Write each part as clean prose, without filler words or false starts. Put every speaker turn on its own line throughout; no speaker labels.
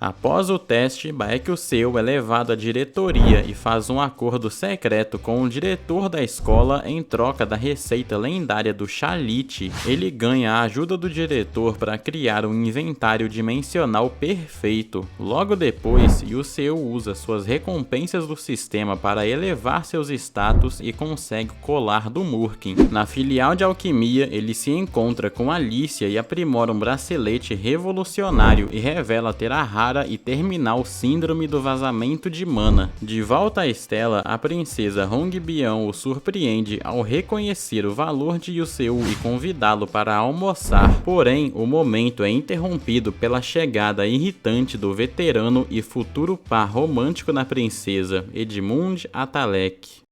Após o teste, Baekhyun é levado à diretoria e faz um acordo secreto com o diretor da escola em troca da receita lendária do Xalite. Ele ganha a ajuda do diretor para criar um inventário dimensional perfeito. Logo depois, Yuseo usa suas recompensas do sistema para elevar seus status e consegue o colar do Murkin. Na filial de alquimia, ele se encontra com Alicia e aprimora um bracelete revolucionário e revela ter a rara e terminal síndrome do vazamento de mana. De volta à Estela, a princesa Hongbian o surpreende ao reconhecer o valor de Yuseo e convidá-lo para almoçar. Porém, o momento é interrompido pela chegada irritante do veterano e futuro par romântico da princesa, Edmund Atalek.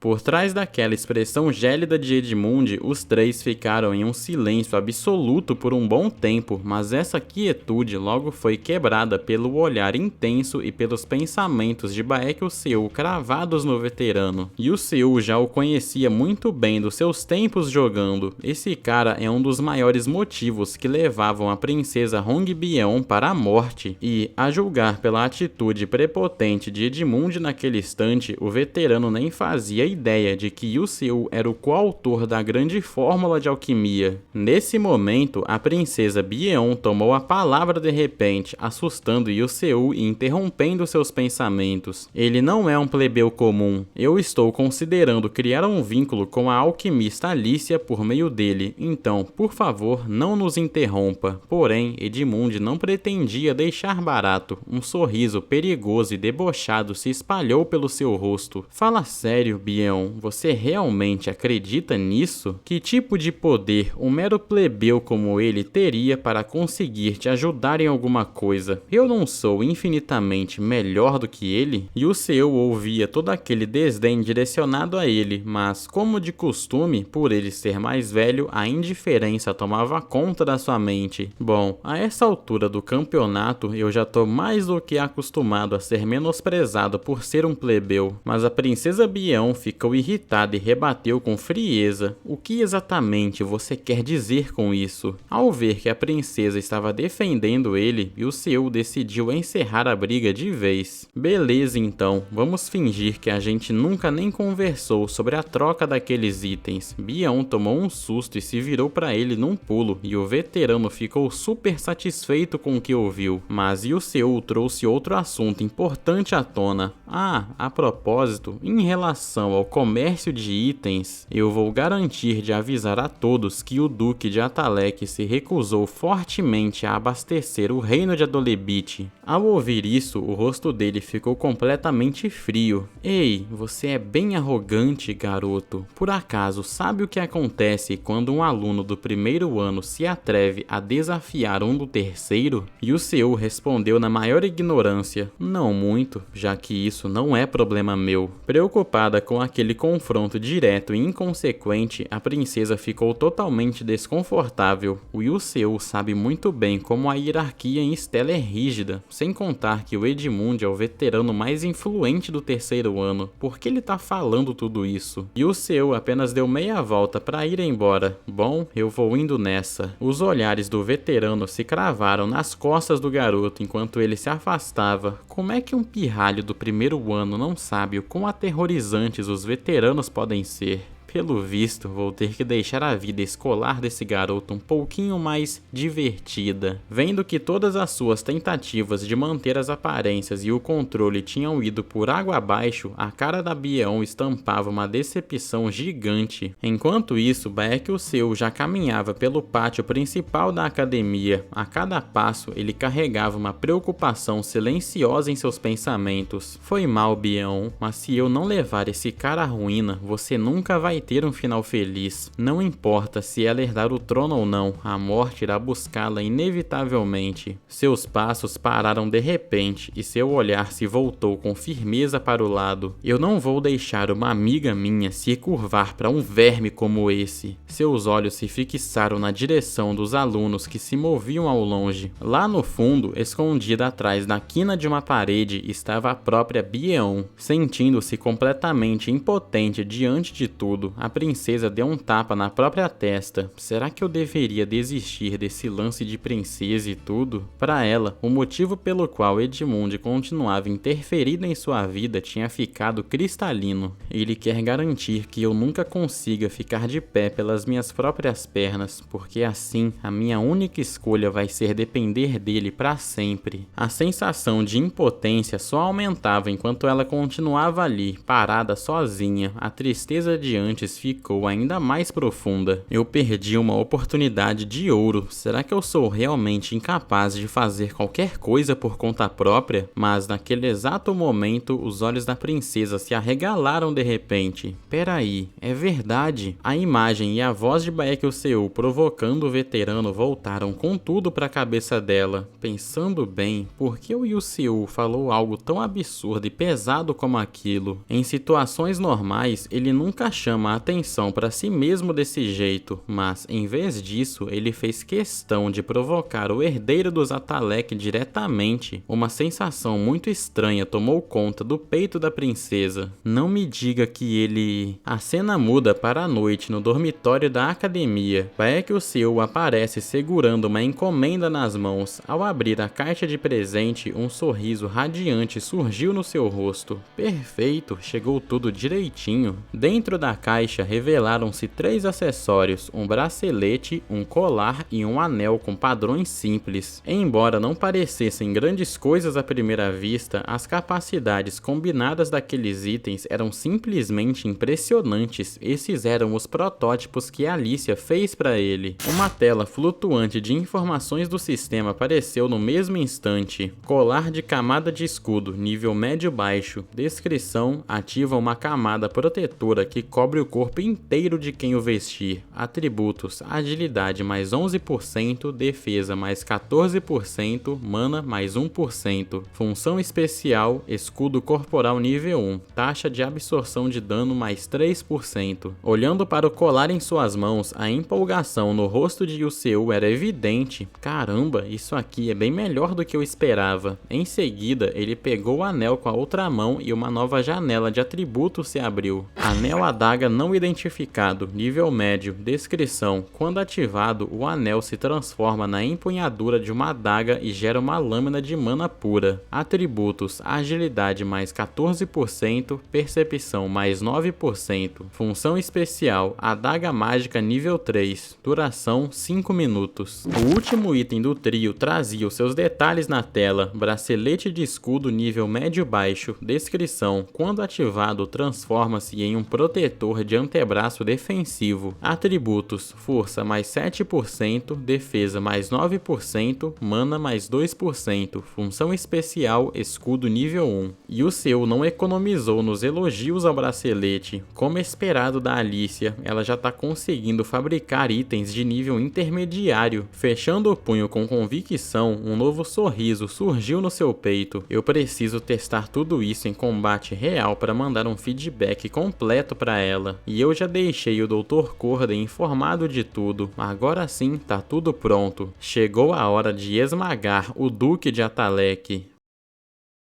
Por trás daquela expressão gélida de Edmund, os três ficaram em um silêncio absoluto por um bom tempo, mas essa quietude logo foi quebrada pelo olhar intenso e pelos pensamentos de Baekhyun cravados no veterano. Yuseo já o conhecia muito bem dos seus tempos jogando. Esse cara é um dos maiores motivos que levavam a princesa Hongbian para a morte, e, a julgar pela atitude prepotente de Edmund naquele instante, o veterano nem fazia ideia de que Yuseo era o coautor da grande fórmula de alquimia. Nesse momento, a princesa Bion tomou a palavra de repente, assustando Yuseo e interrompendo seus pensamentos. Ele não é um plebeu comum. Eu estou considerando criar um vínculo com a alquimista Alicia por meio dele, então, por favor, não nos interrompa. Porém, Edmund não pretendia deixar barato. Um sorriso perigoso e debochado se espalhou pelo seu rosto. Fala sério, Bion. Você realmente acredita nisso? Que tipo de poder um mero plebeu como ele teria para conseguir te ajudar em alguma coisa? Eu não sou infinitamente melhor do que ele? Yuseo ouvia todo aquele desdém direcionado a ele, mas, como de costume, por ele ser mais velho, a indiferença tomava conta da sua mente. Bom, a essa altura do campeonato, eu já tô mais do que acostumado a ser menosprezado por ser um plebeu, mas a princesa Bion ficou irritada e rebateu com frieza. O que exatamente você quer dizer com isso? Ao ver que a princesa estava defendendo ele, Yuseo decidiu encerrar a briga de vez. Beleza então, vamos fingir que a gente nunca nem conversou sobre a troca daqueles itens. Bion tomou um susto e se virou para ele num pulo, e o veterano ficou super satisfeito com o que ouviu. Mas Yuseo trouxe outro assunto importante à tona. A propósito, em relação ao comércio de itens, eu vou garantir de avisar a todos que o Duque de Atalek se recusou fortemente a abastecer o reino de Adolebite. Ao ouvir isso, o rosto dele ficou completamente frio. Ei, você é bem arrogante, garoto. Por acaso sabe o que acontece quando um aluno do primeiro ano se atreve a desafiar um do terceiro? Yuseo respondeu na maior ignorância. Não muito, já que isso não é problema meu. Preocupada com aquele confronto direto e inconsequente, a princesa ficou totalmente desconfortável. O Yuseo sabe muito bem como a hierarquia em Estela é rígida, sem contar que o Edmund é o veterano mais influente do terceiro ano. Por que ele tá falando tudo isso? Yuseo apenas deu meia volta para ir embora. Bom, eu vou indo nessa. Os olhares do veterano se cravaram nas costas do garoto enquanto ele se afastava. Como é que um pirralho do primeiro ano não sabe o quão aterrorizantes os veteranos podem ser? Pelo visto, vou ter que deixar a vida escolar desse garoto um pouquinho mais divertida. Vendo que todas as suas tentativas de manter as aparências e o controle tinham ido por água abaixo, a cara da Bion estampava uma decepção gigante. Enquanto isso, Baekhyun já caminhava pelo pátio principal da academia. A cada passo, ele carregava uma preocupação silenciosa em seus pensamentos. Foi mal, Bion, mas se eu não levar esse cara à ruína, você nunca vai ter um final feliz. Não importa se ela herdar o trono ou não, a morte irá buscá-la inevitavelmente. Seus passos pararam de repente e seu olhar se voltou com firmeza para o lado. Eu não vou deixar uma amiga minha se curvar para um verme como esse. Seus olhos se fixaram na direção dos alunos que se moviam ao longe. Lá no fundo, escondida atrás da quina de uma parede, estava a própria Bion, sentindo-se completamente impotente diante de tudo. a princesa deu um tapa na própria testa. Será que eu deveria desistir desse lance de princesa e tudo? Para ela, o motivo pelo qual Edmund continuava interferindo em sua vida tinha ficado cristalino. Ele quer garantir que eu nunca consiga ficar de pé pelas minhas próprias pernas, porque assim a minha única escolha vai ser depender dele para sempre. A sensação de impotência só aumentava enquanto ela continuava ali, parada sozinha. A tristeza de antes ficou ainda mais profunda. Eu perdi uma oportunidade de ouro. Será que eu sou realmente incapaz de fazer qualquer coisa por conta própria? Mas naquele exato momento, os olhos da princesa se arregalaram de repente. Peraí, é verdade. A imagem e a voz de Baekhyoseu provocando o veterano voltaram com tudo para a cabeça dela. Pensando bem, por que o Yuseu falou algo tão absurdo e pesado como aquilo? Em situações normais, ele nunca chama a atenção para si mesmo desse jeito, mas em vez disso, ele fez questão de provocar o herdeiro dos Atalek diretamente. Uma sensação muito estranha tomou conta do peito da princesa. Não me diga que ele... A cena muda para a noite no dormitório da academia. Baekhyoseu aparece segurando uma encomenda nas mãos. Ao abrir a caixa de presente, um sorriso radiante surgiu no seu rosto. Perfeito, chegou tudo direitinho. Dentro da caixa revelaram-se 3 acessórios, um bracelete, um colar e um anel com padrões simples. Embora não parecessem grandes coisas à primeira vista, as capacidades combinadas daqueles itens eram simplesmente impressionantes. Esses eram os protótipos que Alicia fez para ele. Uma tela flutuante de informações do sistema apareceu no mesmo instante. Colar de camada de escudo, nível médio-baixo. Descrição: ativa uma camada protetora que cobre o corpo inteiro de quem o vestir. Atributos: agilidade mais 11%, defesa mais 14%, mana mais 1%. Função especial: escudo corporal nível 1, taxa de absorção de dano mais 3%. Olhando para o colar em suas mãos, a empolgação no rosto de Yuseu era evidente. Caramba, isso aqui é bem melhor do que eu esperava. Em seguida, ele pegou o anel com a outra mão e uma nova janela de atributos se abriu. Anel adaga não identificado, nível médio. Descrição: quando ativado, o anel se transforma na empunhadura de uma adaga e gera uma lâmina de mana pura. Atributos: agilidade mais 14%, percepção mais 9%. Função especial: adaga mágica nível 3, duração 5 minutos. O último item do trio trazia os seus detalhes na tela. Bracelete de escudo nível médio-baixo. Descrição: quando ativado, transforma-se em um protetor de antebraço defensivo. Atributos: força mais 7%, defesa mais 9%, mana mais 2%. Função especial: escudo nível 1. E o seu não economizou nos elogios ao bracelete. Como esperado da Alicia, ela já tá conseguindo fabricar itens de nível intermediário. Fechando o punho com convicção, um novo sorriso surgiu no seu peito. Eu preciso testar tudo isso em combate real para mandar um feedback completo para ela. E eu já deixei o Dr. Corden informado de tudo. Agora sim, tá tudo pronto. Chegou a hora de esmagar o Duque de Atalek.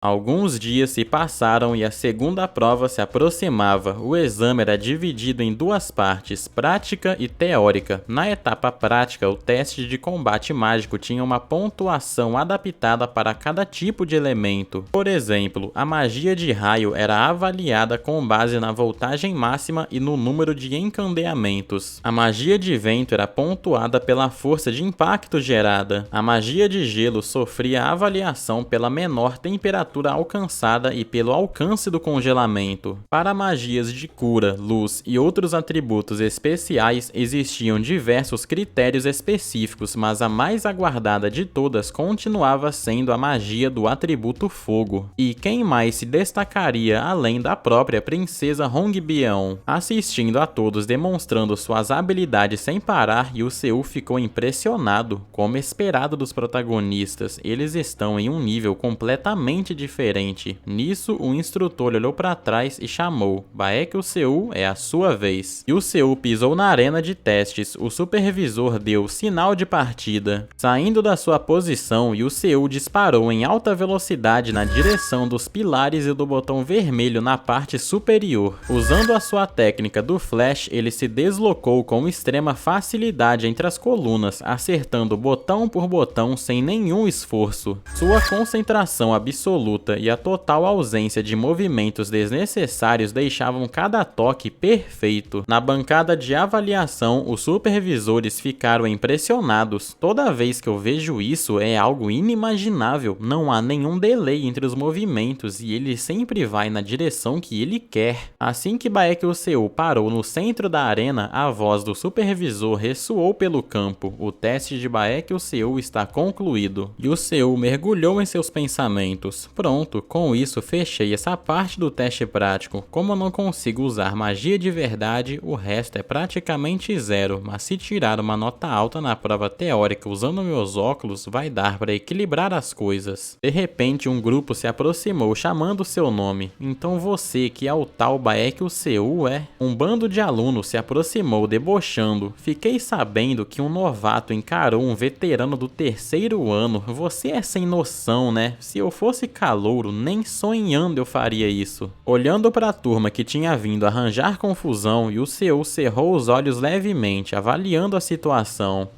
Alguns dias se passaram e a segunda prova se aproximava. O exame era dividido em 2 partes, prática e teórica. Na etapa prática, o teste de combate mágico tinha uma pontuação adaptada para cada tipo de elemento. Por exemplo, a magia de raio era avaliada com base na voltagem máxima e no número de encandeamentos. A magia de vento era pontuada pela força de impacto gerada. A magia de gelo sofria avaliação pela menor temperatura alcançada e pelo alcance do congelamento. Para magias de cura, luz e outros atributos especiais existiam diversos critérios específicos, mas a mais aguardada de todas continuava sendo a magia do atributo fogo. E quem mais se destacaria além da própria princesa Hongbion? Assistindo a todos demonstrando suas habilidades sem parar, Yuseu ficou impressionado. Como esperado dos protagonistas, eles estão em um nível completamente diferente. Nisso, o instrutor olhou para trás e chamou: Baekhyun-Seo, é a sua vez. E o Seo pisou na arena de testes. O supervisor deu sinal de partida. Saindo da sua posição, o Seo disparou em alta velocidade na direção dos pilares e do botão vermelho na parte superior. Usando a sua técnica do flash, ele se deslocou com extrema facilidade entre as colunas, acertando botão por botão sem nenhum esforço. Sua concentração absoluta e a total ausência de movimentos desnecessários deixavam cada toque perfeito. Na bancada de avaliação, os supervisores ficaram impressionados. Toda vez que eu vejo isso, é algo inimaginável. Não há nenhum delay entre os movimentos e ele sempre vai na direção que ele quer. Assim que Baekhyun-Seo parou no centro da arena, a voz do supervisor ressoou pelo campo. O teste de Baekhyun-Seo está concluído. E o Seo mergulhou em seus pensamentos. Pronto, com isso fechei essa parte do teste prático. Como eu não consigo usar magia de verdade, o resto é praticamente zero, mas se tirar uma nota alta na prova teórica usando meus óculos, vai dar para equilibrar as coisas. De repente, um grupo se aproximou chamando seu nome. Então você, que é o tal Baekhyun-Seo, é? Um bando de alunos se aproximou debochando. Fiquei sabendo que um novato encarou um veterano do terceiro ano. Você é sem noção, né? Se eu fosse calouro, nem sonhando eu faria isso. Olhando para a turma que tinha vindo arranjar confusão, o Seo cerrou os olhos levemente, avaliando a situação.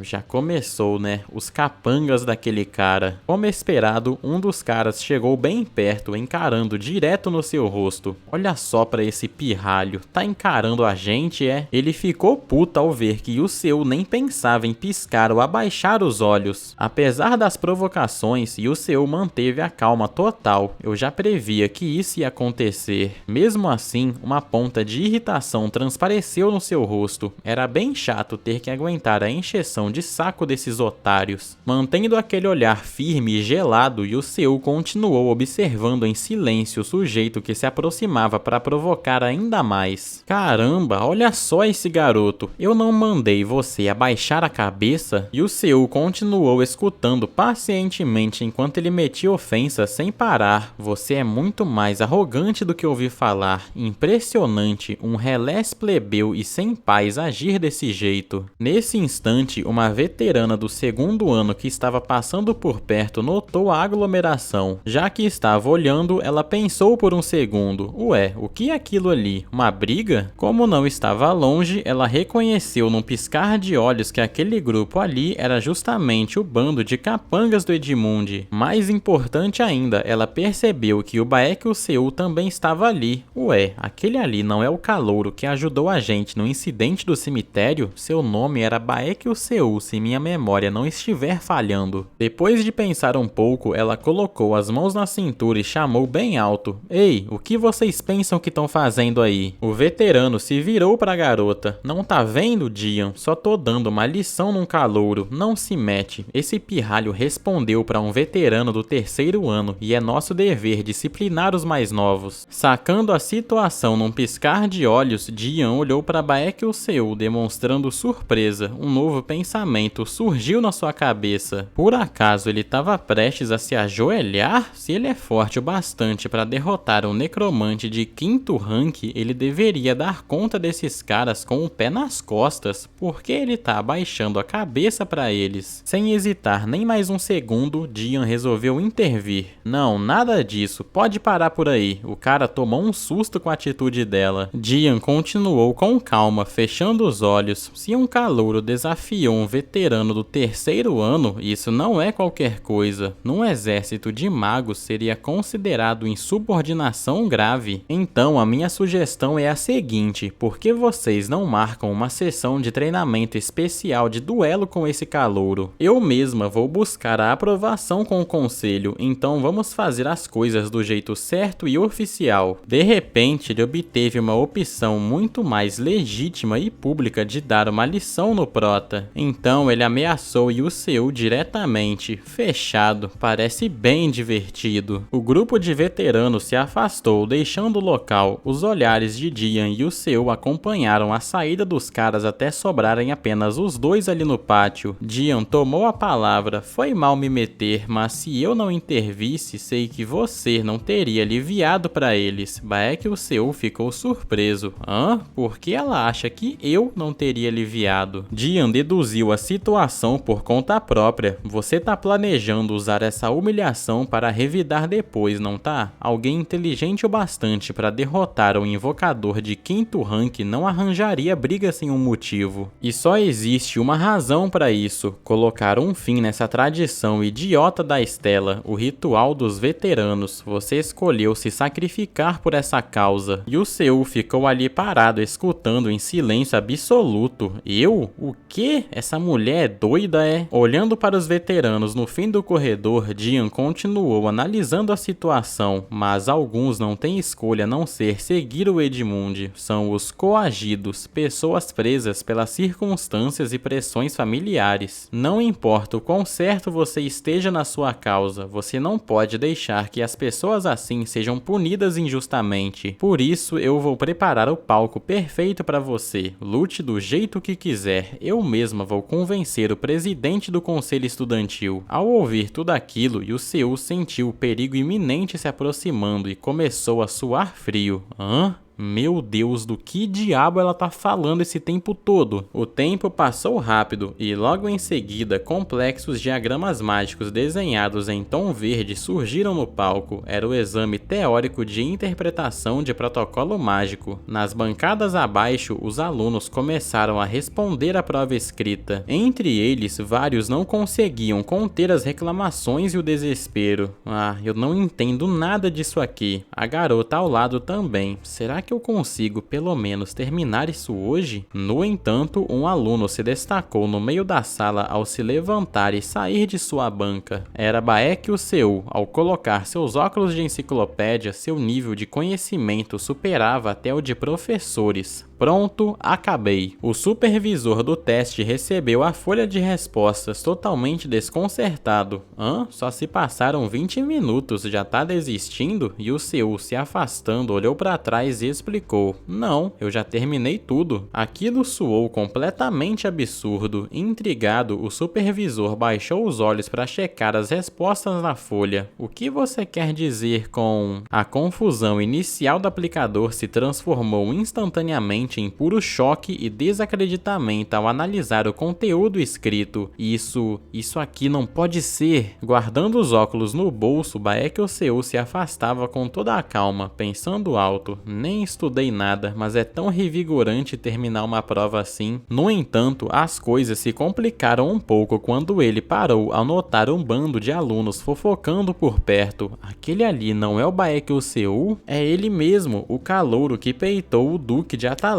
Já começou, né? Os capangas daquele cara. Como esperado, um dos caras chegou bem perto, encarando direto no seu rosto. Olha só pra esse pirralho, tá encarando a gente, é? Ele ficou puto ao ver que o Seo nem pensava em piscar ou abaixar os olhos. Apesar das provocações, o Seo manteve a calma total. Eu já previa que isso ia acontecer. Mesmo assim, uma ponta de irritação transpareceu no seu rosto. Era bem chato ter que aguentar a encheção de saco desses otários. Mantendo aquele olhar firme e gelado, o Seo continuou observando em silêncio o sujeito que se aproximava para provocar ainda mais. Caramba, olha só esse garoto. Eu não mandei você abaixar a cabeça? E o Seo continuou escutando pacientemente enquanto ele metia ofensas sem parar. Você é muito mais arrogante do que ouvi falar. Impressionante, um relés plebeu e sem paz agir desse jeito. Nesse instante, uma veterana do segundo ano que estava passando por perto notou a aglomeração. Já que estava olhando, ela pensou por um segundo. Ué, o que é aquilo ali? Uma briga? Como não estava longe, ela reconheceu num piscar de olhos que aquele grupo ali era justamente o bando de capangas do Edmund. Mais importante ainda, ela percebeu que o Baekhyun-Seo também estava ali. Ué, aquele ali não é o calouro que ajudou a gente no incidente do cemitério? Seu nome era Baekhyun-Seo, se minha memória não estiver falhando. Depois de pensar um pouco, ela colocou as mãos na cintura e chamou bem alto. Ei, o que vocês pensam que estão fazendo aí? O veterano se virou para a garota. Não tá vendo, Dian? Só tô dando uma lição num calouro. Não se mete. Esse pirralho respondeu para um veterano do terceiro ano e é nosso dever disciplinar os mais novos. Sacando a situação num piscar de olhos, Dian olhou para Baekhyun-Seo demonstrando surpresa. Um novo pensamento surgiu na sua cabeça. Por acaso ele estava prestes a se ajoelhar? Se ele é forte o bastante para derrotar um necromante de 5º rank, ele deveria dar conta desses caras com o pé nas costas. Por que ele tá abaixando a cabeça para eles? Sem hesitar nem mais um segundo, Dian resolveu intervir. Não, nada disso. Pode parar por aí. O cara tomou um susto com a atitude dela. Dian continuou com calma, fechando os olhos. Se um calouro desafiou um veterano do terceiro ano, isso não é qualquer coisa. Num exército de magos seria considerado insubordinação grave. Então a minha sugestão é a seguinte: por que vocês não marcam uma sessão de treinamento especial de duelo com esse calouro? Eu mesma vou buscar a aprovação com o conselho, então vamos fazer as coisas do jeito certo e oficial. De repente ele obteve uma opção muito mais legítima e pública de dar uma lição no prota. Então ele ameaçou Seo diretamente. Fechado, parece bem divertido. O grupo de veteranos se afastou, deixando o local. Os olhares de Dian e Seo acompanharam a saída dos caras até sobrarem apenas os dois ali no pátio. Dian tomou a palavra. Foi mal me meter, mas se eu não intervir, visse, sei que você não teria aliviado para eles. Baekhyun-seo ficou surpreso. Hã? Por que ela acha que eu não teria aliviado? Jian deduziu a situação por conta própria. Você tá planejando usar essa humilhação para revidar depois, não tá? Alguém inteligente o bastante para derrotar o invocador de 5º rank não arranjaria briga sem um motivo. E só existe uma razão para isso: colocar um fim nessa tradição idiota da Estela, o ritual dos veteranos. Você escolheu se sacrificar por essa causa. E o Seu ficou ali parado, escutando em silêncio absoluto. Eu? O quê? Essa mulher é doida, é? Olhando para os veteranos no fim do corredor, Jian continuou analisando a situação, mas alguns não têm escolha a não ser seguir o Edmund. São os coagidos, pessoas presas pelas circunstâncias e pressões familiares. Não importa o quão certo você esteja na sua causa, você não pode deixar que as pessoas assim sejam punidas injustamente. Por isso, eu vou preparar o palco perfeito para você. Lute do jeito que quiser. Eu mesma vou convencer o presidente do conselho estudantil. Ao ouvir tudo aquilo, Yuseu sentiu o perigo iminente se aproximando e começou a suar frio. Hã? Meu Deus, do que diabo ela tá falando esse tempo todo? O tempo passou rápido e logo em seguida complexos diagramas mágicos desenhados em tom verde surgiram no palco. Era o exame teórico de interpretação de protocolo mágico. Nas bancadas abaixo, os alunos começaram a responder a prova escrita. Entre eles, vários não conseguiam conter as reclamações e o desespero. Ah, eu não entendo nada disso aqui. A garota ao lado também. Será que eu consigo pelo menos terminar isso hoje? No entanto, um aluno se destacou no meio da sala ao se levantar e sair de sua banca. Era Baekhyun-seo. Ao colocar seus óculos de enciclopédia, seu nível de conhecimento superava até o de professores. Pronto, acabei. O supervisor do teste recebeu a folha de respostas totalmente desconcertado. Hã? Só se passaram 20 minutos, já tá desistindo? E o Seu, se afastando, olhou para trás e explicou: não, eu já terminei tudo. Aquilo soou completamente absurdo. Intrigado, o supervisor baixou os olhos para checar as respostas na folha. O que você quer dizer com... A confusão inicial do aplicador se transformou instantaneamente em puro choque e desacreditamento ao analisar o conteúdo escrito. Isso aqui não pode ser. Guardando os óculos no bolso, Baekhyun-seo se afastava com toda a calma, pensando alto. Nem estudei nada, mas é tão revigorante terminar uma prova assim. No entanto, as coisas se complicaram um pouco quando ele parou ao notar um bando de alunos fofocando por perto. Aquele ali não é o Baekhyun-seo? É ele mesmo, o calouro que peitou o duque de Atalek.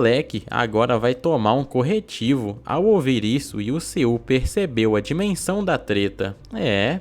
Agora vai tomar um corretivo. Ao ouvir isso, Yuseu percebeu a dimensão da treta.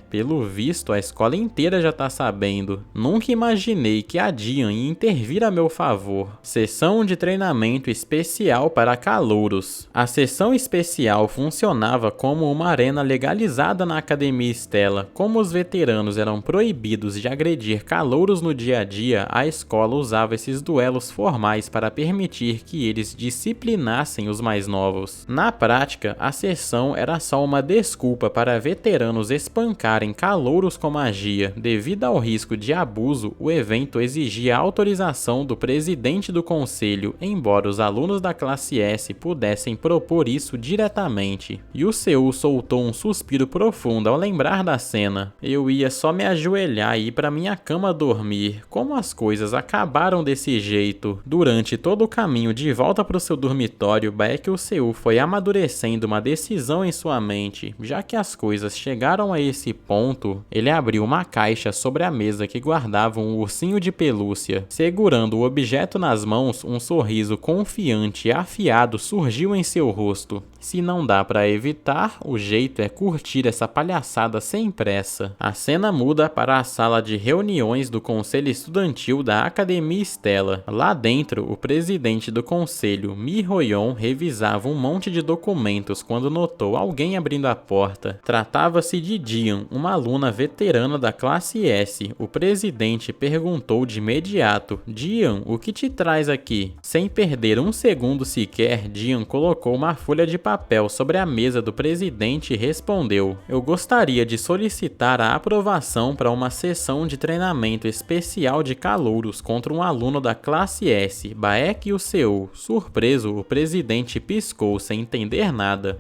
Pelo visto a escola inteira já tá sabendo. Nunca imaginei que a Jian ia intervir a meu favor. Sessão de treinamento especial para calouros. A sessão especial funcionava como uma arena legalizada na Academia Estela. Como os veteranos eram proibidos de agredir calouros no dia a dia, a escola usava esses duelos formais para permitir que eles disciplinassem os mais novos. Na prática, a sessão era só uma desculpa para veteranos espancarem calouros com magia. Devido ao risco de abuso, o evento exigia a autorização do presidente do conselho, embora os alunos da classe S pudessem propor isso diretamente. Yuseu soltou um suspiro profundo ao lembrar da cena. Eu ia só me ajoelhar e ir para minha cama dormir. Como as coisas acabaram desse jeito? Durante todo o caminho de volta para o seu dormitório, Baekhyun-seo foi amadurecendo uma decisão em sua mente. Já que as coisas chegaram a esse ponto, ele abriu uma caixa sobre a mesa que guardava um ursinho de pelúcia. Segurando o objeto nas mãos, um sorriso confiante e afiado surgiu em seu rosto. Se não dá para evitar, o jeito é curtir essa palhaçada sem pressa. A cena muda para a sala de reuniões do conselho estudantil da Academia Estela. Lá dentro, o presidente do conselho, Mi Hoyon, revisava um monte de documentos quando notou alguém abrindo a porta. Tratava-se de Jian, uma aluna veterana da classe S. O presidente perguntou de imediato: Jian, o que te traz aqui? Sem perder um segundo sequer, Jian colocou uma folha de papel papel sobre a mesa do presidente e respondeu: eu gostaria de solicitar a aprovação para uma sessão de treinamento especial de calouros contra um aluno da classe S, Baek Yuseu. Surpreso, o presidente piscou sem entender nada.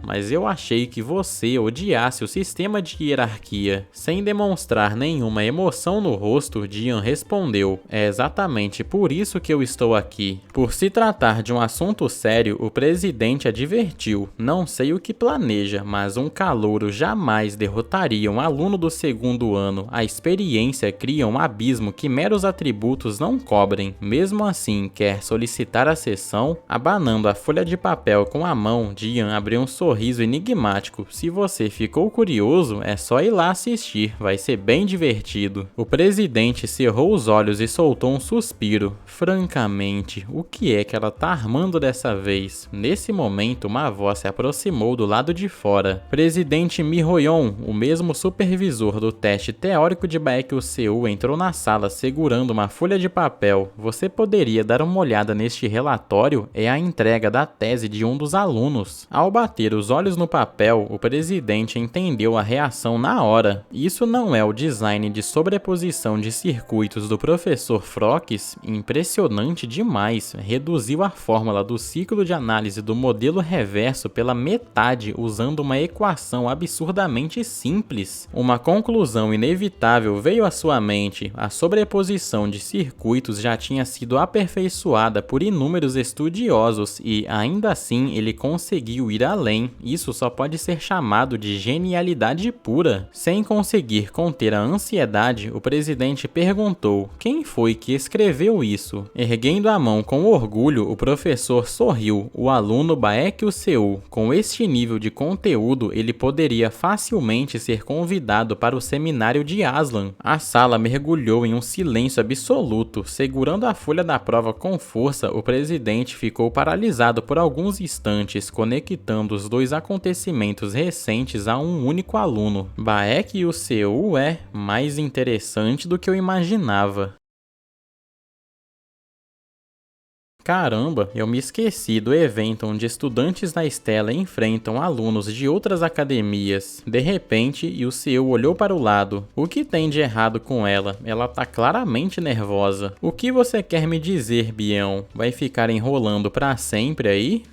Mas eu achei que você odiasse o sistema de hierarquia. Sem demonstrar nenhuma emoção no rosto, Jian respondeu: é exatamente por isso que eu estou aqui. Por se tratar de um assunto sério, o presidente advertiu: não sei o que planeja, mas um calouro jamais derrotaria um aluno do segundo ano. A experiência cria um abismo que meros atributos não cobrem. Mesmo assim, quer solicitar a sessão? Abanando a folha de papel com a mão, Jian abriu um sorriso enigmático. Se você ficou curioso, é só ir lá assistir, vai ser bem divertido. O presidente cerrou os olhos e soltou um suspiro. Francamente, o que é que ela tá armando dessa vez? Nesse momento, uma voz se aproximou do lado de fora. Presidente Mihoyon, o mesmo supervisor do teste teórico de Baek Yuseu, entrou na sala segurando uma folha de papel. Você poderia dar uma olhada neste relatório? É a entrega da tese de um dos alunos. Ao bater os olhos no papel, o presidente entendeu a reação na hora. Isso não é o design de sobreposição de circuitos do professor Frocks? Impressionante demais. Reduziu a fórmula do ciclo de análise do modelo reverso pela metade usando uma equação absurdamente simples. Uma conclusão inevitável veio à sua mente. A sobreposição de circuitos já tinha sido aperfeiçoada por inúmeros estudiosos e, ainda assim, ele conseguiu ir além. Isso só pode ser chamado de genialidade pura. Sem conseguir conter a ansiedade, o presidente perguntou: quem foi que escreveu isso? Erguendo a mão com orgulho, o professor sorriu. O aluno Baek Yuseu. Com este nível de conteúdo, ele poderia facilmente ser convidado para o seminário de Aslan. A sala mergulhou em um silêncio absoluto. Segurando a folha da prova com força, o presidente ficou paralisado por alguns instantes, conectando os dois acontecimentos recentes a um único aluno. Baek Yuseu é mais interessante do que eu imaginava. Caramba, eu me esqueci do evento onde estudantes da Estela enfrentam alunos de outras academias. De repente, Yuseu olhou para o lado. O que tem de errado com ela? Ela tá claramente nervosa. O que você quer me dizer, Bião? Vai ficar enrolando pra sempre aí?